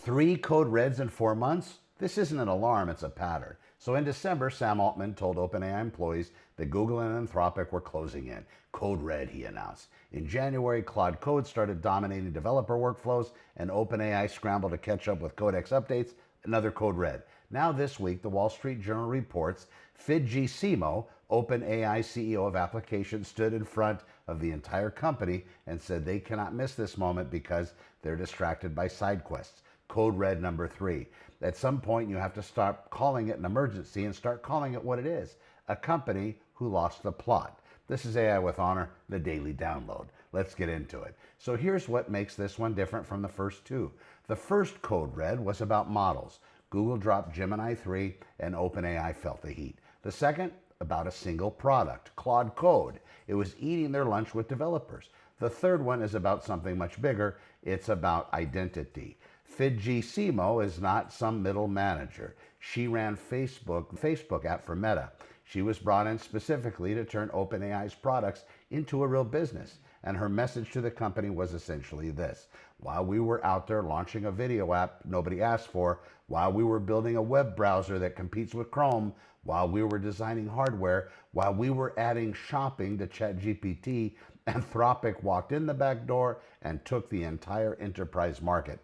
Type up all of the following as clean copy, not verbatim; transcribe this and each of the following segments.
3 code reds in 4 months? This isn't an alarm, it's a pattern. So in December, Sam Altman told OpenAI employees that Google and Anthropic were closing in. Code red, he announced. In January, Claude Code started dominating developer workflows, and OpenAI scrambled to catch up with Codex updates. Another code red. Now this week, the Wall Street Journal reports Fidji Simo, OpenAI CEO of applications, stood in front of the entire company and said they cannot miss this moment because they're distracted by side quests. Code red number 3. At some point, you have to stop calling it an emergency and start calling it what it is, a company who lost the plot. This is AI with Honor, the daily download. Let's get into it. So here's what makes this one different from the first two. The first code red was about models. Google dropped Gemini 3 and OpenAI felt the heat. The second, about a single product, Claude Code. It was eating their lunch with developers. The third one is about something much bigger. It's about identity. Fidji Simo is not some middle manager. She ran Facebook app for Meta. She was brought in specifically to turn OpenAI's products into a real business. And her message to the company was essentially this: while we were out there launching a video app nobody asked for, while we were building a web browser that competes with Chrome, while we were designing hardware, while we were adding shopping to ChatGPT, Anthropic walked in the back door and took the entire enterprise market.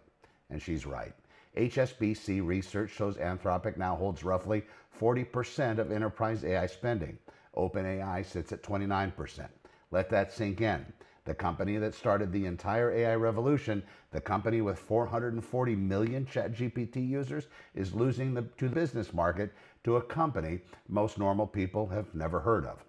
And she's right. HSBC research shows Anthropic now holds roughly 40% of enterprise AI spending. OpenAI sits at 29%. Let that sink in. The company that started the entire AI revolution, the company with 440 million ChatGPT users, is losing to the business market to a company most normal people have never heard of.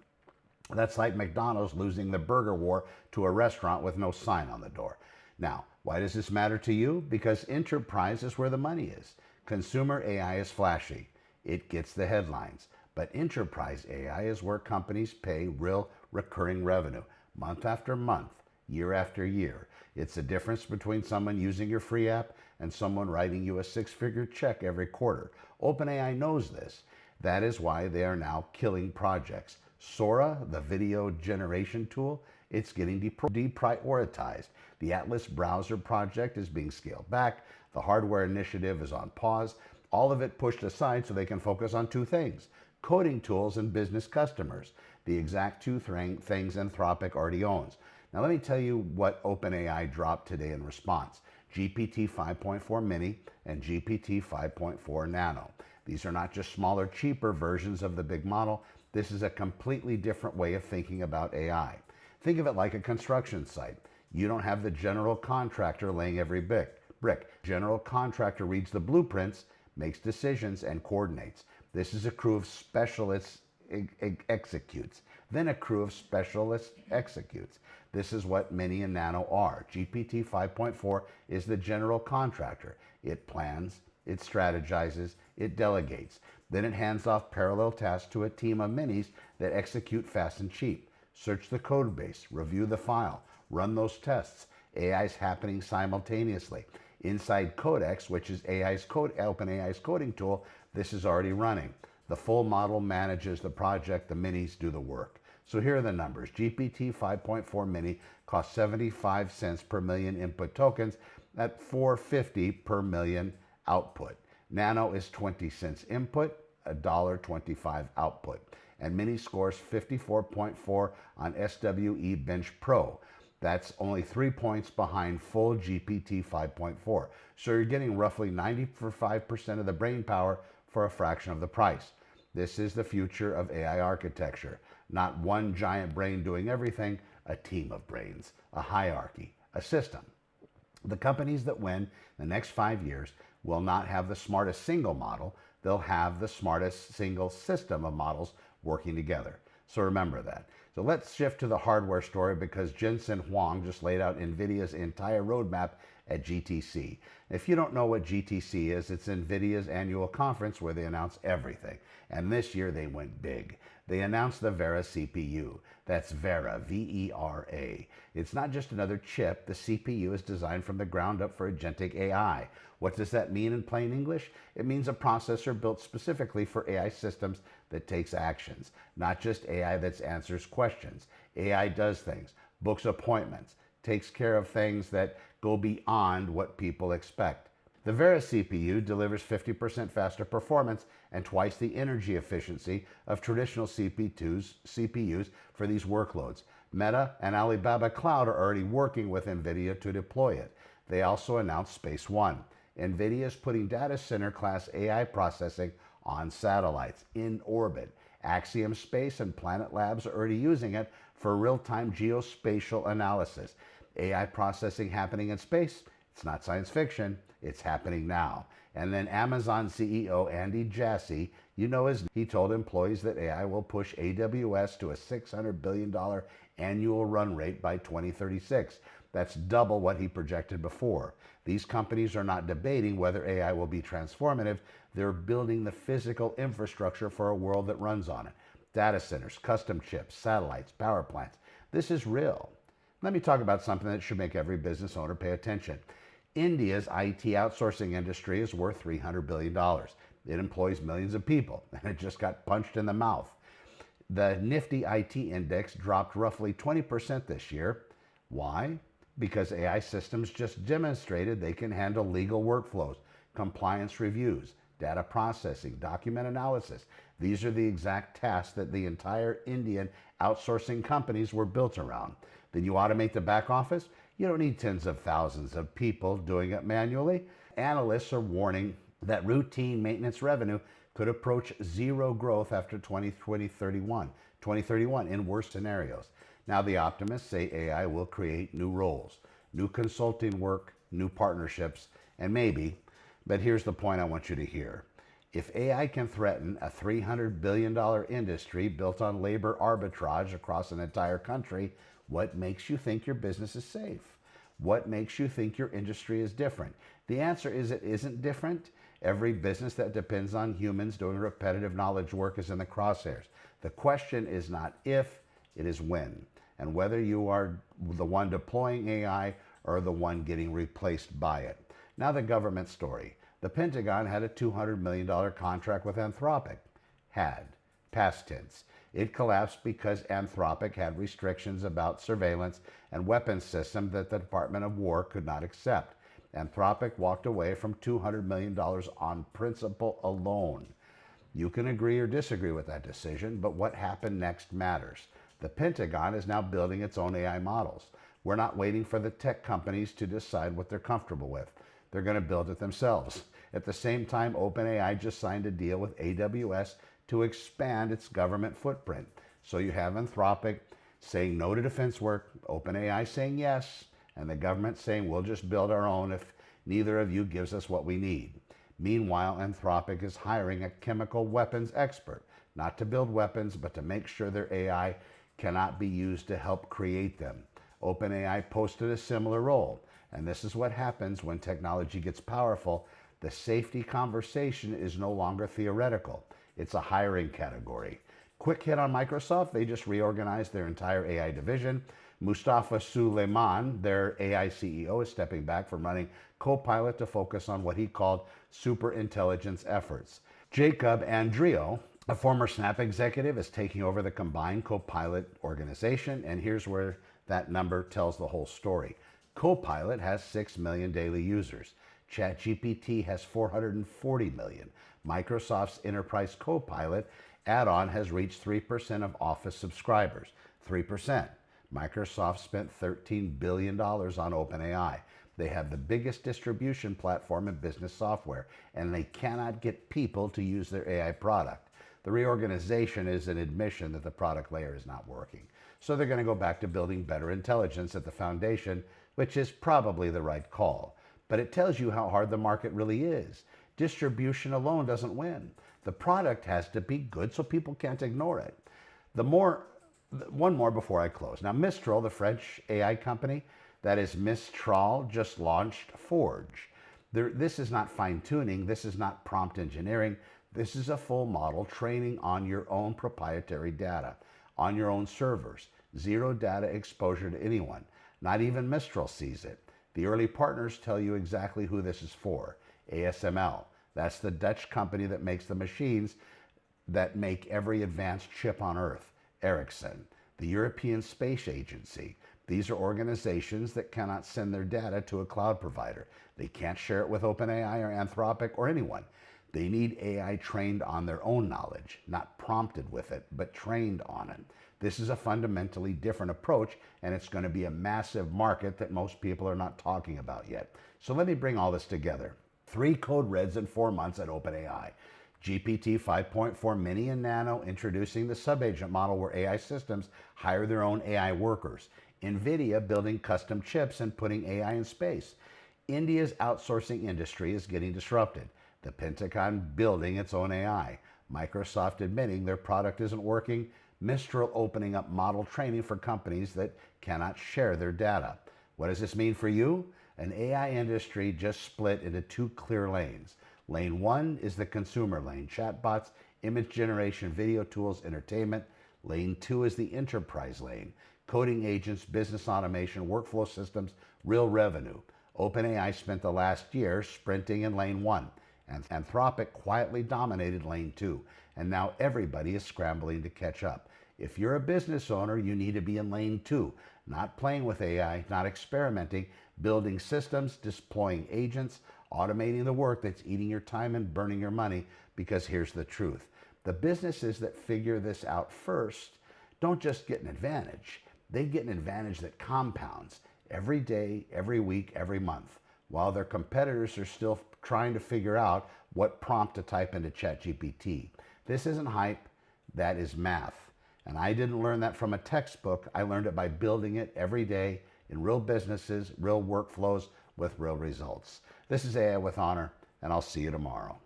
That's like McDonald's losing the burger war to a restaurant with no sign on the door. Now, why does this matter to you? Because enterprise is where the money is. Consumer AI is flashy. It gets the headlines. But enterprise AI is where companies pay real recurring revenue, month after month, year after year. It's the difference between someone using your free app and someone writing you a 6-figure check every quarter. OpenAI knows this. That is why they are now killing projects. Sora, the video generation tool, it's getting deprioritized. The Atlas browser project is being scaled back. The hardware initiative is on pause. All of it pushed aside so they can focus on two things: coding tools and business customers. The exact two things Anthropic already owns. Now let me tell you what OpenAI dropped today in response. GPT 5.4 Mini and GPT 5.4 Nano. These are not just smaller, cheaper versions of the big model. This is a completely different way of thinking about AI. Think of it like a construction site. You don't have the general contractor laying every brick. General contractor reads the blueprints, makes decisions, and coordinates. This is a crew of specialists executes. Then a crew of specialists executes. This is what Mini and Nano are. GPT 5.4 is the general contractor. It plans, it strategizes, it delegates. Then it hands off parallel tasks to a team of minis that execute fast and cheap. Search the code base, review the file, run those tests. AI is happening simultaneously. Inside Codex, which is OpenAI's coding tool, this is already running. The full model manages the project, the minis do the work. So here are the numbers. GPT 5.4 Mini costs 75 cents per million input tokens at 450 per million output. Nano is 20 cents input, $1.25 output. And Mini scores 54.4 on SWE Bench Pro. That's only 3 points behind full GPT 5.4. So you're getting roughly 95% of the brain power for a fraction of the price. This is the future of AI architecture. Not one giant brain doing everything, a team of brains, a hierarchy, a system. The companies that win the next 5 years will not have the smartest single model, they'll have the smartest single system of models working together. So remember that. So let's shift to the hardware story because Jensen Huang just laid out NVIDIA's entire roadmap at GTC. If you don't know what GTC is, it's NVIDIA's annual conference where they announce everything. And this year they went big. They announced the Vera CPU. That's Vera, V-E-R-A. It's not just another chip. The CPU is designed from the ground up for agentic AI. What does that mean in plain English? It means a processor built specifically for AI systems that takes actions, not just AI that answers questions. AI does things, books appointments, takes care of things that go beyond what people expect. The Vera CPU delivers 50% faster performance and twice the energy efficiency of traditional CPUs for these workloads. Meta and Alibaba Cloud are already working with NVIDIA to deploy it. They also announced Space-1. NVIDIA is putting data center class AI processing on satellites in orbit. Axiom Space and Planet Labs are already using it for real-time geospatial analysis. AI processing happening in space, it's not science fiction, it's happening now. And then Amazon CEO Andy Jassy, he told employees that AI will push AWS to a $600 billion annual run rate by 2036. That's double what he projected before. These companies are not debating whether AI will be transformative. They're building the physical infrastructure for a world that runs on it. Data centers, custom chips, satellites, power plants. This is real. Let me talk about something that should make every business owner pay attention. India's IT outsourcing industry is worth $300 billion. It employs millions of people, and it just got punched in the mouth. The Nifty IT index dropped roughly 20% this year. Why? Because AI systems just demonstrated they can handle legal workflows, compliance reviews, data processing, document analysis. These are the exact tasks that the entire Indian outsourcing companies were built around. Then you automate the back office. You don't need tens of thousands of people doing it manually. Analysts are warning that routine maintenance revenue could approach zero growth after 2031 in worst scenarios. Now the optimists say AI will create new roles, new consulting work, new partnerships, and maybe, but here's the point I want you to hear. If AI can threaten a $300 billion industry built on labor arbitrage across an entire country, what makes you think your business is safe? What makes you think your industry is different? The answer is it isn't different. Every business that depends on humans doing repetitive knowledge work is in the crosshairs. The question is not if, it is when. And whether you are the one deploying AI or the one getting replaced by it. Now the government story. The Pentagon had a $200 million contract with Anthropic. Had. Past tense. It collapsed because Anthropic had restrictions about surveillance and weapons systems that the Department of War could not accept. Anthropic walked away from $200 million on principle alone. You can agree or disagree with that decision, but what happened next matters. The Pentagon is now building its own AI models. We're not waiting for the tech companies to decide what they're comfortable with. They're going to build it themselves. At the same time, OpenAI just signed a deal with AWS to expand its government footprint. So you have Anthropic saying no to defense work, OpenAI saying yes, and the government saying we'll just build our own if neither of you gives us what we need. Meanwhile, Anthropic is hiring a chemical weapons expert, not to build weapons, but to make sure their AI cannot be used to help create them. OpenAI posted a similar role, and this is what happens when technology gets powerful. The safety conversation is no longer theoretical. It's a hiring category. Quick hit on Microsoft. They just reorganized their entire AI division. Mustafa Suleyman, their AI CEO, is stepping back from running Copilot to focus on what he called superintelligence efforts. Jacob Andreou, a former Snap executive, is taking over the combined Copilot organization, and here's where that number tells the whole story. Copilot has 6 million daily users. ChatGPT has 440 million. Microsoft's Enterprise Copilot add-on has reached 3% of Office subscribers. 3%. Microsoft spent $13 billion on OpenAI. They have the biggest distribution platform in business software, and they cannot get people to use their AI product. The reorganization is an admission that the product layer is not working. So they're going to go back to building better intelligence at the foundation, which is probably the right call. But it tells you how hard the market really is. Distribution alone doesn't win. The product has to be good so people can't ignore it. One more before I close. Now, Mistral, the French AI company, that is Mistral, just launched Forge. This is not fine-tuning. This is not prompt engineering. This is a full model training on your own proprietary data, on your own servers. Zero data exposure to anyone. Not even Mistral sees it. The early partners tell you exactly who this is for. ASML. That's the Dutch company that makes the machines that make every advanced chip on Earth. Ericsson. The European Space Agency. These are organizations that cannot send their data to a cloud provider. They can't share it with OpenAI or Anthropic or anyone. They need AI trained on their own knowledge, not prompted with it, but trained on it. This is a fundamentally different approach, and it's going to be a massive market that most people are not talking about yet. So let me bring all this together. 3 code reds in 4 months at OpenAI. GPT 5.4 Mini and Nano introducing the subagent model where AI systems hire their own AI workers. NVIDIA building custom chips and putting AI in space. India's outsourcing industry is getting disrupted. The Pentagon building its own AI. Microsoft admitting their product isn't working. Mistral opening up model training for companies that cannot share their data. What does this mean for you? An AI industry just split into 2 clear lanes. Lane 1 is the consumer lane, chatbots, image generation, video tools, entertainment. Lane 2 is the enterprise lane, coding agents, business automation, workflow systems, real revenue. OpenAI spent the last year sprinting in lane 1, and Anthropic quietly dominated lane 2, and now everybody is scrambling to catch up. If you're a business owner, you need to be in lane 2, not playing with AI, not experimenting, building systems, deploying agents, automating the work that's eating your time and burning your money, because here's the truth. The businesses that figure this out first don't just get an advantage. They get an advantage that compounds every day, every week, every month, while their competitors are still trying to figure out what prompt to type into ChatGPT. This isn't hype, that is math. And I didn't learn that from a textbook. I learned it by building it every day in real businesses, real workflows with real results. This is AI with Honor, and I'll see you tomorrow.